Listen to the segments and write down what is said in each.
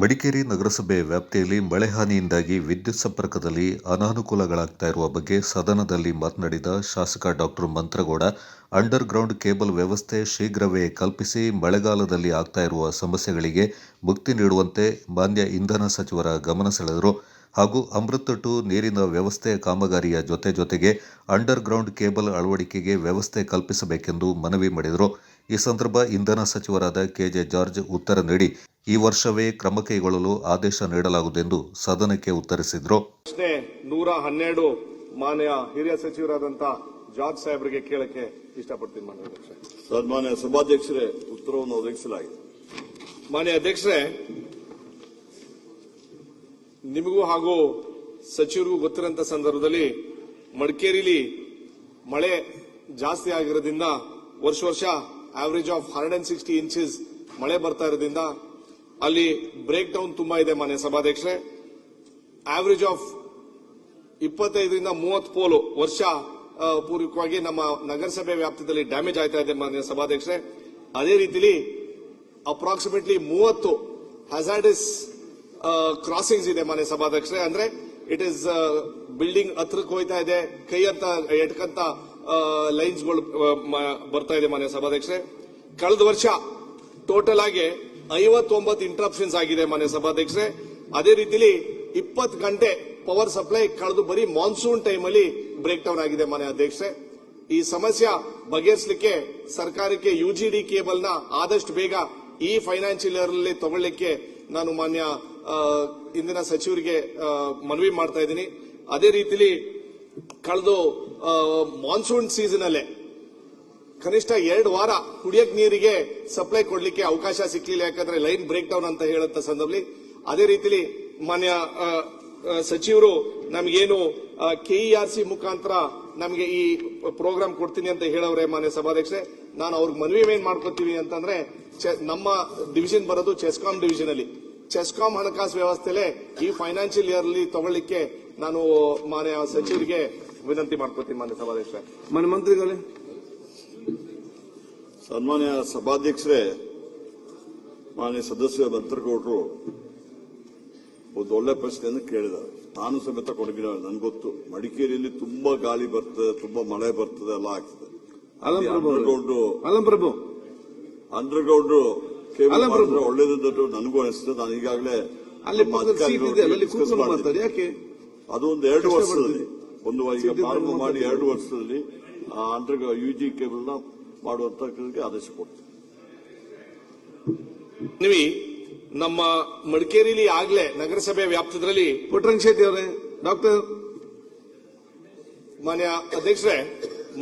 ಮಡಿಕೇರಿ ನಗರಸಭೆ ವ್ಯಾಪ್ತಿಯಲ್ಲಿ ಮಳೆ ಹಾನಿಯಿಂದಾಗಿ ವಿದ್ಯುತ್ ಸಂಪರ್ಕದಲ್ಲಿ ಅನಾನುಕೂಲಗಳಾಗ್ತಾ ಇರುವ ಬಗ್ಗೆ ಸದನದಲ್ಲಿ ಮಾತನಾಡಿದ ಶಾಸಕ doctor Mantar Gowda, under ground cable ವ್ಯವಸ್ಥೆ ಶೀಘ್ರವೇ ಕಲ್ಪಿಸಿ ಮಳೆಗಾಲದಲ್ಲಿ ಆಗ್ತಾ ಇರುವ ಸಮಸ್ಯೆಗಳಿಗೆ ಮುಕ್ತಿ ನೀಡುವಂತೆ ಮಾನ್ಯ ಇಂಧನ ಸಚಿವರ ಗಮನ ಸೆಳೆದರು. ಹಾಗೂ ಅಮೃತ್ 2 ನೀರಿನ ವ್ಯವಸ್ಥೆ ಕಾಮಗಾರಿಯ ಜೊತೆಗೆ ಅಂಡರ್ ಗ್ರೌಂಡ್ ಕೇಬಲ್ ಅಳವಡಿಕೆಗೆ ವ್ಯವಸ್ಥೆ ಕಲ್ಪಿಸಬೇಕೆಂದು ಮನವಿ ಮಾಡಿದರು. ಈ ಸಂದರ್ಭ ಇಂಧನ ಸಚಿವರಾದ ಕೆಜೆ ಜಾರ್ಜ್ ಉತ್ತರ ನೀಡಿ, ಈ ವರ್ಷವೇ ಕ್ರಮ ಕೈಗೊಳ್ಳಲು ಆದೇಶ ನೀಡಲಾಗುವುದೆಂದು ಸದನಕ್ಕೆ ಉತ್ತರಿಸಿದರು. 112 ಮಾನ್ಯ ಹಿರಿಯ ಸಚಿವರಾದಂಥ ಜಾರ್ಜ್ ಸಾಹೇಬರಿಗೆ ಕೇಳಕ್ಕೆ ಇಷ್ಟಪಡ್ತೀನಿ. ಸನ್ಮಾನ್ಯ ಸಭಾಧ್ಯಕ್ಷರೇ, ಉತ್ತರವನ್ನು ಒದಗಿಸಲಾಗಿದೆ. ಮಾನ್ಯ ಅಧ್ಯಕ್ಷರೇ, ನಿಮಗೂ ಹಾಗೂ ಸಚಿವರಿಗೂ ಗೊತ್ತಿರೋಂಥ ಸಂದರ್ಭದಲ್ಲಿ ಮಡಿಕೇರಿಲಿ ಮಳೆ ಜಾಸ್ತಿ ಆಗಿರೋದ್ರಿಂದ ವರ್ಷ ಆವರೇಜ್ ಆಫ್ 160 ಇಂಚಸ್ ಮಳೆ ಬರ್ತಾ ಇರೋದ್ರಿಂದ ಅಲ್ಲಿ ಬ್ರೇಕ್ ಡೌನ್ ತುಂಬಾ ಇದೆ. ಮಾನ್ಯ ಸಭಾಧ್ಯಕ್ಷರೇ, ಆವರೇಜ್ ಆಫ್ 25ರಿಂದ 30 ಪೋಲು ವರ್ಷ ಪೂರ್ವಕವಾಗಿ ನಮ್ಮ ನಗರಸಭೆ ವ್ಯಾಪ್ತಿಯಲ್ಲಿ ಡ್ಯಾಮೇಜ್ ಆಯ್ತಾ ಇದೆ. ಮಾನ್ಯ ಸಭಾಧ್ಯಕ್ಷರೇ, ಅದೇ ರೀತಿಲಿ ಅಪ್ರಾಕ್ಸಿಮೇಟ್ಲಿ 30 ಹಜಾರ್ಡಸ್ ಕ್ರಾಸಿಂಗ್ಸ್ ಇದೆ. ಮಾನ್ಯ ಸಭಾಧ್ಯಕ್ಷರೇ, ಅಂದ್ರೆ ಇಟ್ ಇಸ್ ಬಿಲ್ಡಿಂಗ್ ಹತ್ರಕ್ಕೆ ಹೋಯ್ತಾ ಇದೆ, ಕೈ ಅಂತ ಎಟ್ಕಂತ ಲೈನ್ಸ್ಗಳು ಬರ್ತಾ ಇದೆ. ಮಾನ್ಯ ಸಭಾಧ್ಯಕ್ಷರೇ, ಕಳೆದ ವರ್ಷ ಟೋಟಲ್ ಆಗಿ 59 ಇಂಟರಪ್ಷನ್ಸ್ ಆಗಿದೆ. ಮಾನ್ಯ ಸಭಾಧ್ಯಕ್ಷರೇ, ಅದೇ ರೀತಿಲಿ 20 ಗಂಟೆ ಪವರ್ ಸಪ್ಲೈ ಕಳೆದು ಬರೀ ಮಾನ್ಸೂನ್ ಟೈಮ್ ಅಲ್ಲಿ ಬ್ರೇಕ್ ಡೌನ್ ಆಗಿದೆ. ಮಾನ್ಯ ಅಧ್ಯಕ್ಷರೇ, ಈ ಸಮಸ್ಯೆ ಬಗೆಹರಿಸಲಿಕ್ಕೆ ಸರ್ಕಾರಕ್ಕೆ ಯುಜಿಡಿ ಕೇಬಲ್ ನ ಆದಷ್ಟು ಬೇಗ ಈ ಫೈನಾನ್ಷಿಯಲ್ ಇಯರ್ ಅಲ್ಲಿ ತಗೊಳ್ಳಿಕ್ಕೆ ನಾನು ಮಾನ್ಯ ಇಂದಿನ ಸಚಿವರಿಗೆ ಮನವಿ ಮಾಡ್ತಾ ಇದ್ದೀನಿ. ಅದೇ ರೀತಿಲಿ ಕಳೆದು ಮಾನ್ಸೂನ್ ಸೀಸನ್ ಅಲ್ಲೇ ಕನಿಷ್ಠ 2 ವಾರ ಕುಡಿಯಕ್ ನೀರಿಗೆ ಸಪ್ಲೈ ಕೊಡ್ಲಿಕ್ಕೆ ಅವಕಾಶ ಸಿಕ್ಲಿಲ್ಲ, ಯಾಕಂದ್ರೆ ಲೈನ್ ಬ್ರೇಕ್ ಡೌನ್ ಅಂತ ಹೇಳಂತ ಸಂದರ್ಭದಲ್ಲಿ. ಅದೇ ರೀತಿಲಿ ಮಾನ್ಯ ಸಚಿವರು ನಮಗೇನು KERC ಮುಖಾಂತರ ನಮಗೆ ಈ ಪ್ರೋಗ್ರಾಮ್ ಕೊಡ್ತೀನಿ ಅಂತ ಹೇಳವ್ರೆ. ಮಾನ್ಯ ಸಭಾಧ್ಯಕ್ಷರೇ, ನಾನು ಅವ್ರಿಗೆ ಮನವಿ ಏನ್ ಮಾಡ್ಕೊತೀವಿ ಅಂತಂದ್ರೆ, ನಮ್ಮ ಡಿವಿಷನ್ ಬರೋದು ಚೆಸ್ಕಾಂ ಡಿವಿಷನ್ ಅಲ್ಲಿ, ಚೆಸ್ಕಾಂ ಹಣಕಾಸು ವ್ಯವಸ್ಥೆಲೆ ಈ ಫೈನಾನ್ಷಿಯಲ್ ಇಯರ್ ಅಲ್ಲಿ ತಗೊಳ್ಳಿಕ್ಕೆ ನಾನು ಮಾನ್ಯ ಸಚಿವರಿಗೆ ವಿನಂತಿ ಮಾಡ್ಕೊತೀನಿ. ಮಾನ್ಯ ಸಭಾಧ್ಯಕ್ಷರೇ, ಮಾನ್ಯ ಮಂತ್ರಿಗಳೇ. ಸನ್ಮಾನ್ಯ ಸಭಾಧ್ಯಕ್ಷರೇ, ಮಾನ್ಯ ಸದಸ್ಯ ಮಂತ್ರಗೌಡರು ಒಂದು ಒಳ್ಳೆ ಪ್ರಶ್ನೆಯನ್ನು ಕೇಳಿದ್ದಾರೆ. ನಾನು ಸಮೇತ ಕೊಡಗಿನ ನನ್ಗೆ ಗೊತ್ತು, ಮಡಿಕೇರಿಯಲ್ಲಿ ತುಂಬಾ ಗಾಳಿ ಬರ್ತದೆ, ತುಂಬಾ ಮಳೆ ಬರ್ತದೆ, ಎಲ್ಲ ಆಗ್ತದೆ. ಅಂಡರ್ ಗ್ರೌಂಡ್ ಕೇಬಲ್ ಒಳ್ಳೇದಂತೂ ನನಗೂ ಅನಿಸ್ತದೆ. ನಾನು ಈಗಾಗಲೇ ಅದು ಒಂದು 2 ವರ್ಷದಲ್ಲಿ ಈಗ ಪ್ರಾರಂಭ ಮಾಡಿ 2 ವರ್ಷದಲ್ಲಿ ಅಂಡರ್ ಯುಜಿ ಕೇಬಲ್ ನ ಮಾಡುವಂತ ಆದೇಶ ಕೊಡ್ತೀವಿ. ನಮ್ಮ ಮಡಿಕೇರಿಲಿ ಆಗ್ಲೇ ನಗರಸಭೆ ವ್ಯಾಪ್ತಿಯಲ್ಲಿ ಪುಟ್ಟರಂಗಶೆಟ್ಟಿ ಅವರೇ, ಡಾಕ್ಟರ್ ಮಾನ್ಯ ಅಧ್ಯಕ್ಷರೇ,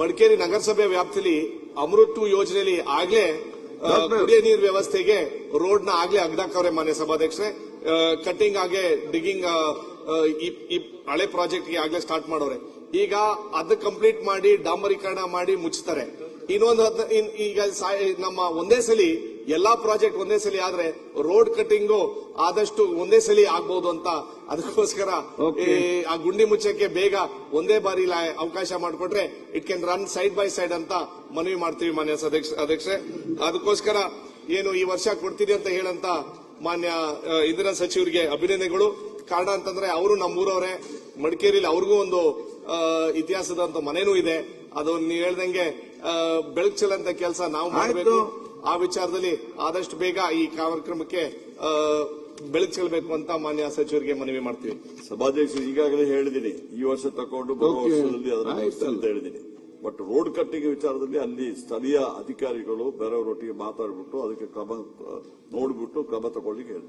ಮಡಿಕೇರಿ ನಗರಸಭೆ ವ್ಯಾಪ್ತಿಯಲ್ಲಿ ಅಮೃತ್ 2 ಯೋಜನೆಯಲ್ಲಿ ಆಗ್ಲೇ ಕುಡಿಯ ನೀರು ವ್ಯವಸ್ಥೆಗೆ ರೋಡ್ ನ ಆಗ್ಲೇ ಅಗ್ದಾಕವ್ರೆ. ಮಾನ್ಯ ಸಭಾಧ್ಯಕ್ಷರೇ, ಕಟ್ಟಿಂಗ್ ಆಗಿ ಡಿಗಿಂಗ್ ಈ ಹಳೆ ಪ್ರಾಜೆಕ್ಟ್ ಗೆ ಆಗ್ಲೇ ಸ್ಟಾರ್ಟ್ ಮಾಡೋರೆ. ಈಗ ಅದು ಕಂಪ್ಲೀಟ್ ಮಾಡಿ ಡಾಂಬರೀಕರಣ ಮಾಡಿ ಮುಚ್ಚುತ್ತಾರೆ. ಇನ್ನೊಂದು ಈಗ ನಮ್ಮ ಒಂದೇ ಸಲ ಎಲ್ಲಾ ಪ್ರಾಜೆಕ್ಟ್ ಒಂದೇ ಸಲ ಆದ್ರೆ ರೋಡ್ ಕಟ್ಟಿಂಗು ಆದಷ್ಟು ಒಂದೇ ಸಲ ಆಗ್ಬಹುದು ಅಂತ, ಅದಕ್ಕೋಸ್ಕರ ಆ ಗುಂಡಿ ಮುಚ್ಚಕ್ಕೆ ಬೇಗ ಒಂದೇ ಬಾರಿ ಅವಕಾಶ ಮಾಡಿಕೊಟ್ರೆ it can run side by side ಅಂತ ಮನವಿ ಮಾಡ್ತೀವಿ. ಮಾನ್ಯ ಅಧ್ಯಕ್ಷರೇ, ಅದಕ್ಕೋಸ್ಕರ ಏನು ಈ ವರ್ಷ ಕೊಡ್ತೀರಿ ಅಂತ ಹೇಳಂತ ಮಾನ್ಯ ಇಂಧನ ಸಚಿವರಿಗೆ ಅಭಿನಂದನೆಗಳು. ಕಾರಣ ಅಂತಂದ್ರೆ ಅವರು ನಮ್ಮೂರವರೇ, ಮಡಿಕೇರಿಯಲ್ಲಿ ಅವ್ರಿಗೂ ಒಂದು ಇತಿಹಾಸದಂತ ಮನೇನೂ ಇದೆ. ಅದು ನೀವು ಹೇಳ್ದಂಗೆ ಬೆಳಕು ಚೆಲ್ಲಂತ ಕೆಲಸ ನಾವು ಮಾಡಬೇಕು. ಆ ವಿಚಾರದಲ್ಲಿ ಆದಷ್ಟು ಬೇಗ ಈ ಕಾರ್ಯಕ್ರಮಕ್ಕೆ ಬೆಳಕು ಚೆಲ್ಲಬೇಕು ಅಂತ ಮಾನ್ಯ ಸಚಿವರಿಗೆ ಮನವಿ ಮಾಡ್ತೀವಿ. ಸಭಾಧ್ಯಕ್ಷರು, ಈಗಾಗಲೇ ಹೇಳಿದ್ದೀನಿ, ಈ ವರ್ಷ ತಕೊಂಡು ಬರುವ ವರ್ಷದಲ್ಲಿ ಅಂತ ಹೇಳಿದ್ದೀನಿ. ಬಟ್ ರೋಡ್ ಕಟ್ಟಿಂಗ್ ವಿಚಾರದಲ್ಲಿ ಅಲ್ಲಿ ಸ್ಥಳೀಯ ಅಧಿಕಾರಿಗಳು ಬೇರೆಯವರೊಟ್ಟಿಗೆ ಮಾತಾಡ್ಬಿಟ್ಟು ಅದಕ್ಕೆ ಕ್ರಮ ನೋಡ್ಬಿಟ್ಟು ಕ್ರಮ ತಗೊಳ್ಳಿಕ್ಕೆ ಹೇಳ್ತಾರೆ.